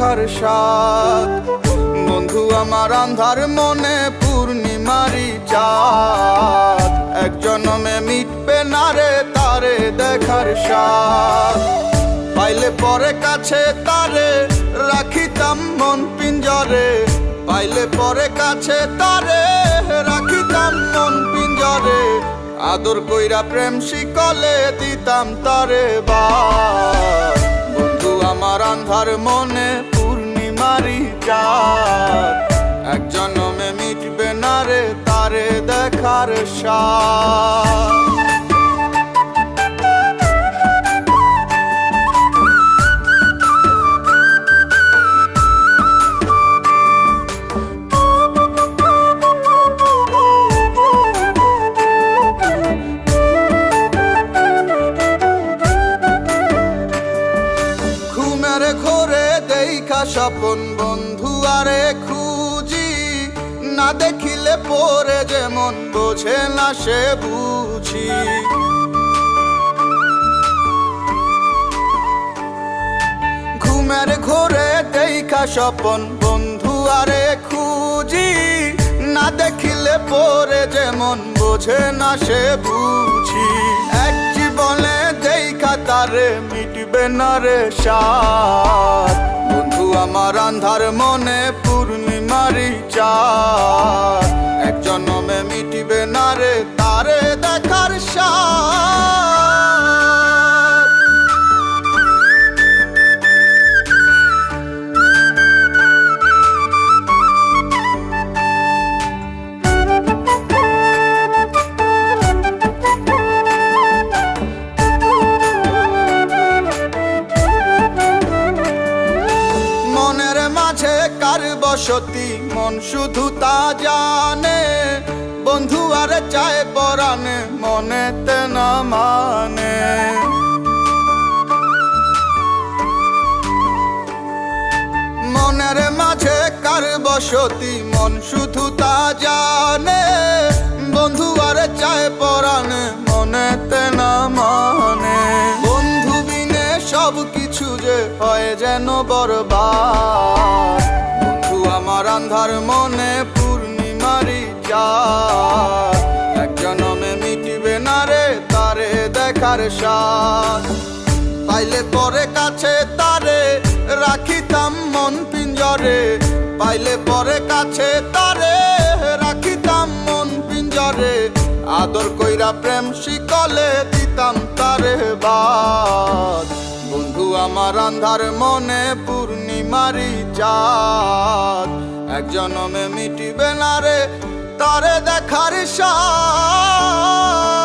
দেখার স্বাদ। বন্ধু আমার আন্ধার মনে পূর্ণিমারি চাঁদ, এক জনমে মিটবে না রে তারে দেখার স্বাদ। পাইলে পরে কাছে তারে রাখিতাম মন পিঞ্জরে, পাইলে পরে কাছে তারে রাখিতাম মন পিঞ্জরে। আদর কইরা প্রেম শিকলে দিতাম তারে বাদ। বন্ধু আমার আন্ধার মনে পূর্ণিমারি চাঁদ, এক জনমে মিটবে না রে তারে দেখার স্বাদ। ঘরে দেখা স্বপন বন্ধু আরে খুঁজি, না দেখিলে পরে যেমন বোঝে না সে বুঝি। ঘুমের ঘরে দেখা স্বপন বন্ধু আরে খুঁজি, না দেখিলে পরে যেমন বোঝে না সে বুঝি। এক জীবনে দেখা তারে মিটবে না রে স্বাদ। বন্ধু আমার আন্ধার মনে পূর্ণিমারি চাঁদ, এক জনমে মিটবে না রে তারে দেখার স্বাদ। কার বসতি মন শুধু তা জানে, বন্ধু আর চায় পরাণে মনেতে না মানে। মনের মাঝে কার বসতি মন শুধু তা জানে, বন্ধু আর চায় পরাণে মনেতে না মানে। বন্ধু বিনে সব কিছু যে হয় যেন বরবাদ। বন্ধু আমার আন্ধার মনে পূর্ণিমারি চাঁদ, এক জনমে মিটবে না রে তারে দেখার স্বাদ। পাইলে পরে কাছে তারে রাখিতাম মন পিঞ্জরে, পাইলে পরে কাছে তারে রাখিতাম মন পিঞ্জরে। আদর কইরা প্রেম শিকলে দিতাম তারে বাদ। বন্ধু আমার আন্ধার মনে পূর্ণিমারি চাঁদ, এক জনমে মিটিবে না রে তারে দেখার স্বাদ।